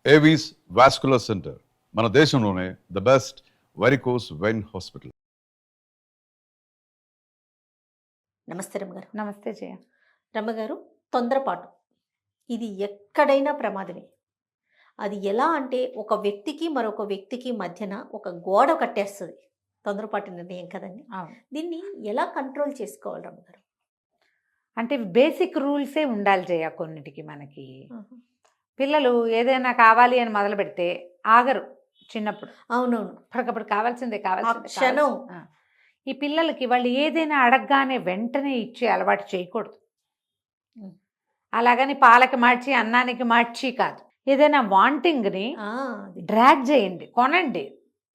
Avis vascular centre మన దేశంలోనే the best varicose vein hospital. నమస్తే రమ్మగారు. నమస్తే జయ. రమ్మగారు, తొందరపాటు ఇది ఎక్కడైనా ప్రమాదమే. అది ఎలా అంటే ఒక వ్యక్తికి మరొక వ్యక్తికి మధ్యన ఒక గోడ కట్టేస్తుంది. తొందరపాటు నిర్ణయం కదండి. దీన్ని ఎలా కంట్రోల్ చేసుకోవాలి రమ్మగారు? అంటే బేసిక్ రూల్సే ఉండాలి జయ కొన్నిటికి. మనకి పిల్లలు ఏదైనా కావాలి అని మొదలు పెడితే ఆగరు చిన్నప్పుడు. అవునవును, అప్పటికప్పుడు కావాల్సిందే క్షణం. ఈ పిల్లలకి వాళ్ళు ఏదైనా అడగగానే వెంటనే ఇచ్చే అలవాటు చేయకూడదు. అలాగని పాలకి మార్చి అన్నానికి మార్చి కాదు. ఏదైనా వాంటింగ్ని డ్రాగ్ చేయండి, కొనండి,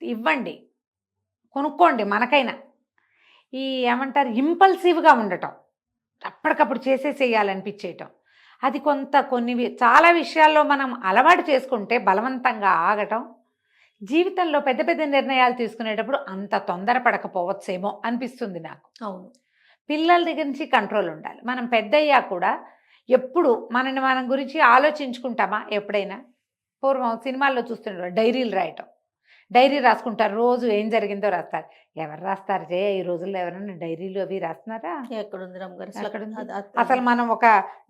ఇవ్వండి, కొనుక్కోండి. మనకైనా ఈ ఏమంటారు ఇంపల్సివ్గా ఉండటం, అప్పటికప్పుడు చేసేసేయాలనిపించేయటం, అది కొన్ని చాలా విషయాల్లో మనం అలవాటు చేసుకుంటే బలవంతంగా ఆగటం, జీవితంలో పెద్ద పెద్ద నిర్ణయాలు తీసుకునేటప్పుడు అంత తొందరపడకపోవచ్చేమో అనిపిస్తుంది నాకు. అవును, పిల్లల దగ్గర నుంచి కంట్రోల్ ఉండాలి. మనం పెద్దయ్యా కూడా ఎప్పుడు మనం గురించి ఆలోచించుకుంటామా? ఎప్పుడైనా పూర్వం సినిమాల్లో చూస్తుంటారు డైరీలు రాయటం, డైరీ రాసుకుంటారు, రోజు ఏం జరిగిందో రాస్తారు. ఎవరు రాస్తారు జయ ఈ రోజుల్లో? ఎవరైనా డైరీలు అవి రాస్తున్నారా? ఎక్కడుంది రమ్మగారు? అసలు మనం ఒక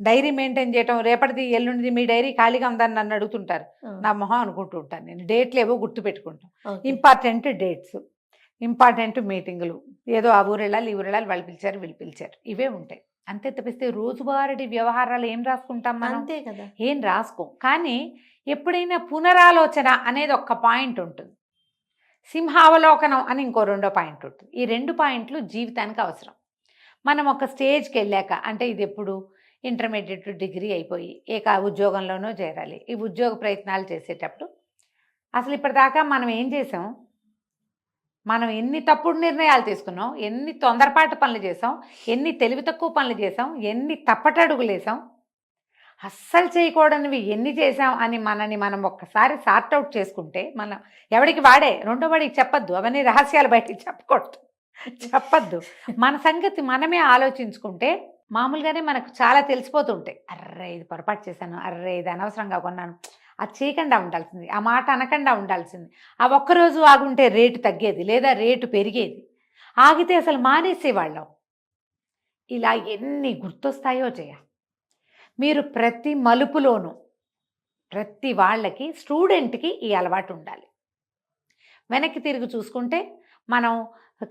డైరీ మెయింటైన్ చేయటం, రేపటిది ఎల్లుండిది మీ డైరీ ఖాళీగా ఉందని నన్ను అడుగుతుంటారు. నా మొహం అనుకుంటూ ఉంటాను నేను. డేట్లు ఏవో గుర్తు పెట్టుకుంటాం. ఇంపార్టెంట్ డేట్స్, ఇంపార్టెంట్ మీటింగులు, ఏదో ఆ ఊరు వెళ్ళాలి, ఈ ఊరు వెళ్ళాలి, వాళ్ళు పిలిచారు వీళ్ళు పిలిచారు, ఇవే ఉంటాయి. అంతే తప్పిస్తే రోజువారీ వ్యవహారాలు ఏం రాసుకుంటాం మనం? అంతే కదా, ఏం రాసుకోం. కానీ ఎప్పుడైనా పునరాలోచన అనేది ఒక్క పాయింట్ ఉంటుంది, సింహావలోకనం అని ఇంకో రెండో పాయింట్ ఉంటుంది. ఈ 2 పాయింట్లు జీవితానికి అవసరం. మనం ఒక స్టేజ్కి వెళ్ళాక, అంటే ఇది ఎప్పుడు ఇంటర్మీడియట్ డిగ్రీ అయిపోయి ఉద్యోగంలోనూ చేరాలి. ఈ ఉద్యోగ ప్రయత్నాలు చేసేటప్పుడు అసలు ఇప్పటిదాకా మనం ఏం చేసాం? మనం ఎన్ని తప్పుడు నిర్ణయాలు తీసుకున్నాం, ఎన్ని తొందరపాటు పనులు చేసాం, ఎన్ని తెలివి తక్కువ పనులు చేసాం, ఎన్ని తప్పటడుగులు వేసాం, అస్సలు చేయకూడనివి ఎన్ని చేసాం అని మనని మనం ఒక్కసారి సార్ట్అవుట్ చేసుకుంటే, మనం ఎవడికి వాడే, రెండో వాడికి చెప్పద్దు, అవన్నీ రహస్యాలు బయటికి చెప్పద్దు. మన సంగతి మనమే ఆలోచించుకుంటే మామూలుగానే మనకు చాలా తెలిసిపోతుంటాయి. అర్రే ఇది పొరపాటు చేశాను, అర్రే ఇది అనవసరంగా కొన్నాను, అది చేయకుండా ఉండాల్సింది, ఆ మాట అనకుండా ఉండాల్సింది, ఆ ఒక్కరోజు ఆగుంటే రేటు తగ్గేది లేదా రేటు పెరిగేది, ఆగితే అసలు మానేసేవాళ్ళం. ఇలా ఎన్ని గుర్తొస్తాయో జయ. మీరు ప్రతి మలుపులోనూ ప్రతి వాళ్ళకి, స్టూడెంట్కి ఈ అలవాటు ఉండాలి. వెనక్కి తిరిగి చూసుకుంటే మనం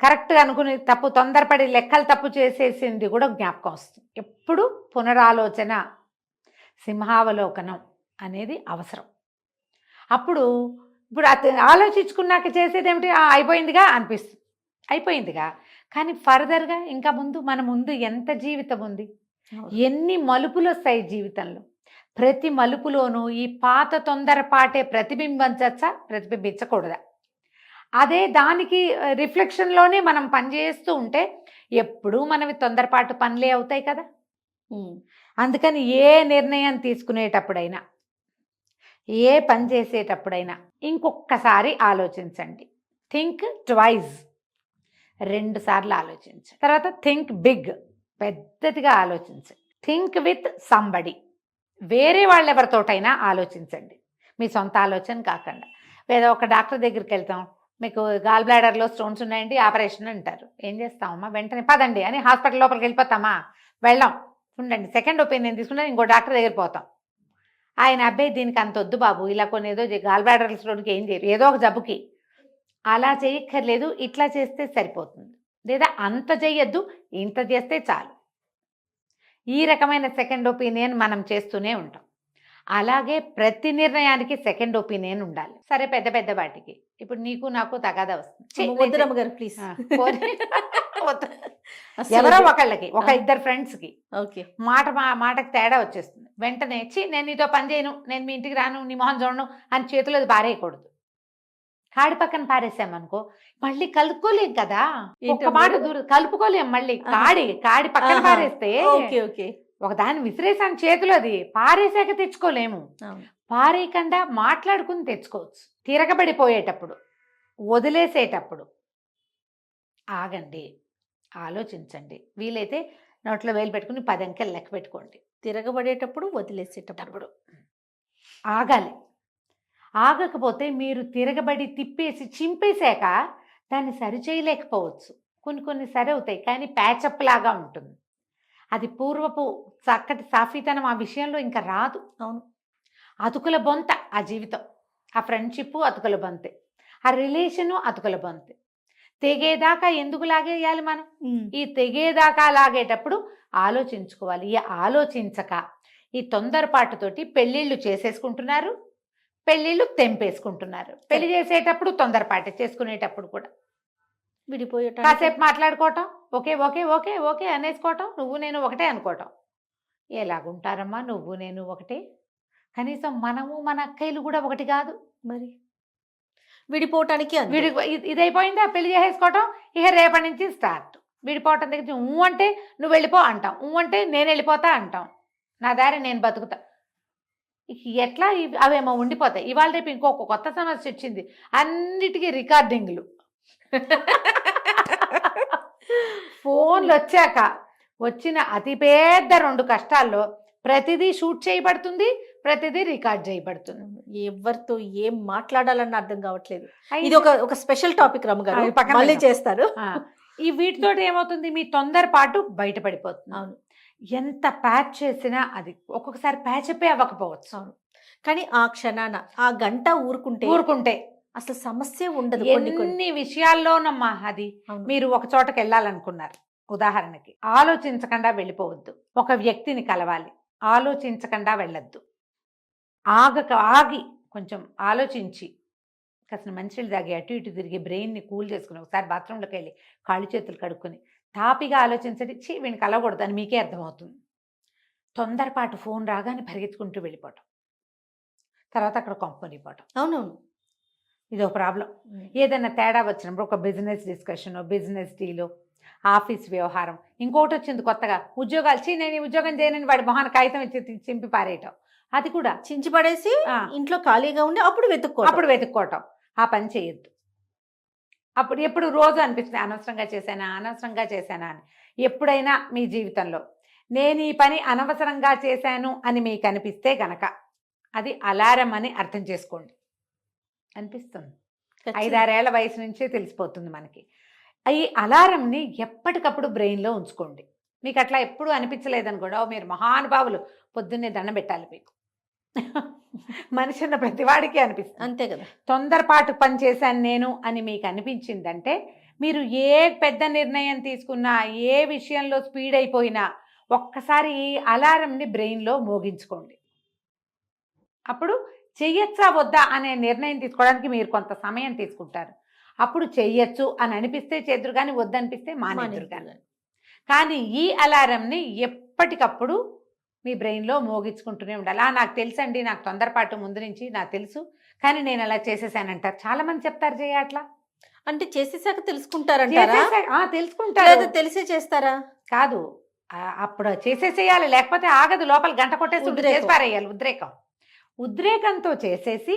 కరెక్ట్గా అనుకుని తప్పు, తొందరపడి లెక్కలు తప్పు చేసేసింది కూడా జ్ఞాపకం వస్తుంది. ఎప్పుడు పునరాలోచన, సింహావలోకనం అనేది అవసరం. ఇప్పుడు ఆలోచించుకున్నాక చేసేది ఏమిటి? అయిపోయిందిగా అనిపిస్తుంది, అయిపోయిందిగా. కానీ ఫర్దర్గా ఇంకా మన ముందు ఎంత జీవితం ఉంది, ఎన్ని మలుపులు వస్తాయి జీవితంలో. ప్రతి మలుపులోనూ ఈ పాత తొందరపాటే ప్రతిబింబించకూడదా? అదే దానికి రిఫ్లెక్షన్లోనే మనం పనిచేస్తూ ఉంటే ఎప్పుడూ మనవి తొందరపాటు పనులే అవుతాయి కదా. అందుకని ఏ నిర్ణయం తీసుకునేటప్పుడైనా, ఏ పని చేసేటప్పుడైనా ఇంకొకసారి ఆలోచించండి. థింక్ ట్వైస్, 2 సార్లు ఆలోచించండి. తర్వాత థింక్ బిగ్, పెద్దదిగా ఆలోచించండి. థింక్ విత్ సంబడి, వేరే వాళ్ళెవరితోటైనా ఆలోచించండి, మీ సొంత ఆలోచన కాకుండా. ఏదో ఒక డాక్టర్ దగ్గరికి వెళ్తాం, మీకు గాల్ బ్లాడర్లో స్టోన్స్ ఉన్నాయండి, ఆపరేషన్ అంటారు. ఏం చేస్తామమ్మా? వెంటనే పదండి అని హాస్పిటల్ లోపలికి వెళ్ళిపోతామా? వెళ్ళాం. ఉండండి, సెకండ్ ఒపీనియన్ తీసుకుంటే ఇంకో డాక్టర్ దగ్గర పోతాం. ఆయన అబ్బాయి దీనికి అంత వద్దు బాబు, ఇలా కొన్ని ఏదో గాల్ బ్లాడర్ స్టోన్కి ఏం చేయరు, ఏదో ఒక జబ్బుకి, అలా చేయక్కర్లేదు, ఇట్లా చేస్తే సరిపోతుంది, లేదా అంత చేయొద్దు, ఇంత చేస్తే చాలు. ఈ రకమైన సెకండ్ ఒపీనియన్ మనం చేస్తూనే ఉంటాం. అలాగే ప్రతి నిర్ణయానికి సెకండ్ ఒపీనియన్ ఉండాలి. సరే, పెద్ద పెద్ద వాటికి ఇప్పుడు నీకు నాకు తగాదా వస్తుంది, ప్లీజ్ ఎవరో ఒకళ్ళకి, ఒక ఇద్దరు ఫ్రెండ్స్కి మాటకి తేడా వచ్చేస్తుంది. వెంటనే నేను నీతో పని చేయను, నేను మీ ఇంటికి రాను, నీ మొహం చూడను అని చేతిలో పారేయకూడదు. కాడి పక్కన పారేసామనుకో మళ్ళీ కలుపుకోలేం కదా, ఒక్క మాట కలుపుకోలేం. మళ్ళీ కాడి పక్కన పారేస్తే ఒక దాన్ని విసిరేసాను చేతిలోది, పారేసాక తెచ్చుకోలేము. పారేయకుండా మాట్లాడుకుని తెచ్చుకోవచ్చు. తిరగబడిపోయేటప్పుడు, వదిలేసేటప్పుడు ఆగండి, ఆలోచించండి. వీలైతే నోట్లో వేలు పెట్టుకుని 10 అంకెలు లెక్క పెట్టుకోండి. తిరగబడేటప్పుడు, వదిలేసేటప్పుడు ఆగాలి. ఆగకపోతే మీరు తిరగబడి తిప్పేసి చింపేశాక దాన్ని సరిచేయలేకపోవచ్చు. కొన్ని సరి అవుతాయి, కానీ ప్యాచప్ లాగా ఉంటుంది. అది పూర్వపు చక్కటి సాఫీతనం ఆ విషయంలో ఇంకా రాదు. అవును. అతుకుల బొంత ఆ జీవితం, ఆ ఫ్రెండ్షిప్ అతుకుల బొంతే, ఆ రిలేషను అతుకుల బొంతే. తెగేదాకా ఎందుకు లాగేయాలి మనం? ఈ తెగేదాకా లాగేటప్పుడు ఆలోచించుకోవాలి. ఈ ఆలోచించక ఈ తొందరపాటుతోటి పెళ్ళిళ్ళు చేసేసుకుంటున్నారు, పెళ్ళిళ్ళు తెంపేసుకుంటున్నారు. పెళ్లి చేసేటప్పుడు తొందరపాటే, చేసుకునేటప్పుడు కూడా విడిపోయేటానికి కాసేపు మాట్లాడుకోవటం, ఓకే ఓకే ఓకే ఓకే అనేసుకోవటం, నువ్వు నేను ఒకటే అనుకోవటం. ఎలాగుంటారమ్మా నువ్వు నేను ఒకటే? కనీసం మనము మన అక్కయ్యలు కూడా ఒకటి కాదు. మరి విడిపోవటానికి అంతే. ఇదైపోయిందా పెళ్లి చేసేసుకోవటం, ఇక రేపటి నుంచి స్టార్ట్. విడిపోవటం దగ్గర నుంచి ఊ అంటే నువ్వు వెళ్ళిపో అంటాం, ఊ అంటే నేను వెళ్ళిపోతా అంటాం, నా దారి నేను బతుకుతా. ఇక ఎట్లా అవేమో ఉండిపోతాయి. ఇవాళ రేపు ఇంకొక కొత్త సమస్య వచ్చింది, అన్నిటికీ రికార్డింగ్లు. ఫోన్లు వచ్చాక వచ్చిన అతిపెద్ద 2 కష్టాల్లో ప్రతిదీ షూట్ చేయబడుతుంది, ప్రతిదీ రికార్డ్ చేయబడుతుంది. ఎవరితో ఏం మాట్లాడాలన్న అర్థం కావట్లేదు. అయితే ఇది ఒక స్పెషల్ టాపిక్ రమ్మగారు, అది పక్కన మళ్ళీ పెడదాం. చేస్తారు. ఈ వీటితోటి ఏమవుతుంది, మీ తొందరపాటు బయటపడిపోతుంది. అవును. ఎంత ప్యాచ్ చేసినా అది ఒక్కొక్కసారి ప్యాచపే అవ్వకపోవచ్చు. అవును. కానీ ఆ క్షణాన ఆ గంట ఊరుకుంటే అసలు సమస్య ఉండదు. కొన్ని ఎన్ని విషయాల్లోనమ్మా అది. అవును. మీరు ఒక చోటకి వెళ్ళాలనుకున్నారు, ఉదాహరణకి ఆలోచించకుండా వెళ్ళిపోవద్దు. ఒక వ్యక్తిని కలవాలి, ఆలోచించకుండా వెళ్ళొద్దు. ఆగి కొంచెం ఆలోచించి కాసిన మంచినీళ్ళు తాగి అటు ఇటు తిరిగి బ్రెయిన్ని కూల్ చేసుకుని ఒకసారి బాత్రూంలోకి వెళ్ళి కాళ్ళు చేతులు కడుక్కొని తాపిగా ఆలోచించండి. వీడిని కలవకూడదు అని మీకే అర్థమవుతుంది. తొందరపాటు ఫోన్ రాగానే పరిగెత్తుకుంటూ వెళ్ళిపోవటం, తర్వాత అక్కడ కొంపనిపోవటం. అవునవును. ఇది ఒక ప్రాబ్లం. ఏదైనా తేడా వచ్చినప్పుడు ఒక business discussion, business deal, office వ్యవహారం, ఇంకోటి వచ్చింది కొత్తగా ఉద్యోగాలు, నేను ఈ ఉద్యోగం చేయనని వాడి మొహాన్ని కాగితం ఇచ్చి చింపి పారేయటం, అది కూడా చించి పడేసి ఇంట్లో ఖాళీగా ఉండి అప్పుడు వెతుక్కోవటం. ఆ పని చేయొద్దు. అప్పుడు ఎప్పుడు రోజు అనిపిస్తుంది అనవసరంగా చేశానా అని. ఎప్పుడైనా మీ జీవితంలో నేను ఈ పని అనవసరంగా చేశాను అని మీకు అనిపిస్తే గనక అది అలారం అని అర్థం చేసుకోండి. అనిపిస్తుంది, 5-6 ఏళ్ల వయసు నుంచే తెలిసిపోతుంది మనకి. ఈ అలారంని ఎప్పటికప్పుడు బ్రెయిన్లో ఉంచుకోండి. మీకు అట్లా ఎప్పుడు అనిపించలేదనుకోండి, మీరు మహానుభావులు, పొద్దున్నే దండం పెట్టాలి మీకు. మనిషి ఉన్న ప్రతివాడికి అనిపిస్తుంది, అంతే కదా. తొందరపాటు పని చేశాను నేను అని మీకు అనిపించిందంటే, మీరు ఏ పెద్ద నిర్ణయం తీసుకున్నా, ఏ విషయంలో స్పీడ్ అయిపోయినా ఒక్కసారి ఈ అలారంని బ్రెయిన్లో మోగించుకోండి. అప్పుడు చెయ్యొచ్చా వద్దా అనే నిర్ణయం తీసుకోవడానికి మీరు కొంత సమయం తీసుకుంటారు. అప్పుడు చెయ్యొచ్చు అని అనిపిస్తే చేదురు, కానీ వద్దనిపిస్తే మానేదురు. కానీ ఈ అలారంని ఎప్పటికప్పుడు మీ బ్రెయిన్లో మోగించుకుంటూనే ఉండాలి. నాకు తెలుసండి, నాకు తొందరపాటు ముందు నుంచి నాకు తెలుసు, కానీ నేను అలా చేసేసానంటారు. చాలామంది చెప్తారు చేయ అట్లా అంటే చేసేసాక తెలుసుకుంటారంటారా? తెలుసుకుంటారు, తెలిసే చేస్తారా? కాదు, అప్పుడు చేసేసేయాలి, లేకపోతే ఆగదు. లోపల గంట కొట్టేసి చేసి పారేయాలి. ఉద్రేకంతో చేసేసి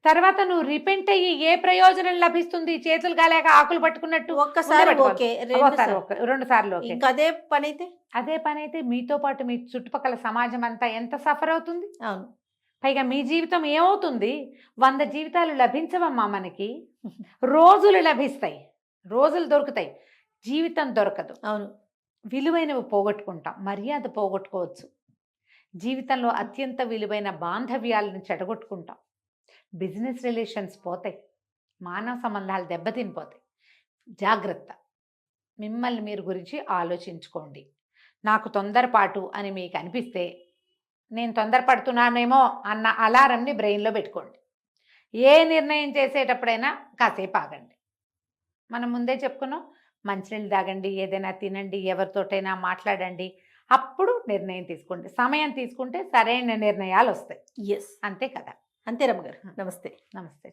తర్వాత నువ్వు రిపెంట్ అయ్యి ఏ ప్రయోజనం లభిస్తుంది? చేతులు కాలేక ఆకులు పట్టుకున్నట్టు ఒక్కసారి ఓకే, 2 సార్లు ఓకే. అదే పని అయితే మీతో పాటు మీ చుట్టుపక్కల సమాజం అంతా ఎంత సఫర్ అవుతుంది. అవును. పైగా మీ జీవితం ఏమవుతుంది? 100 జీవితాలు లభించవమ్మా మనకి. రోజులు లభిస్తాయి, రోజులు దొరుకుతాయి, జీవితం దొరకదు. అవును. విలువైనవి పోగొట్టుకుంటాం, మర్యాద పోగొట్టుకోవచ్చు. జీవితంలో అత్యంత విలువైన బాంధవ్యాలను చెడగొట్టుకుంటాం, బిజినెస్ రిలేషన్స్ పోతాయి, మానవ సంబంధాలు దెబ్బతినిపోతాయి. జాగ్రత్త. మిమ్మల్ని మీరు గురించి ఆలోచించుకోండి. నాకు తొందరపాటు అని మీకు అనిపిస్తే, నేను తొందరపడుతున్నానేమో అన్న అలారంని బ్రెయిన్లో పెట్టుకోండి. ఏ నిర్ణయం చేసేటప్పుడైనా కాసేపు ఆగండి. మనం ముందే చెప్పుకున్నాం, మంచినీళ్ళు తాగండి, ఏదైనా తినండి, ఎవరితోటైనా మాట్లాడండి, అప్పుడు నిర్ణయం తీసుకోండి. సమయం తీసుకుంటే సరైన నిర్ణయాలు వస్తాయి. ఎస్, అంతే కదా. అంతే రమ్మగారు. నమస్తే. నమస్తే.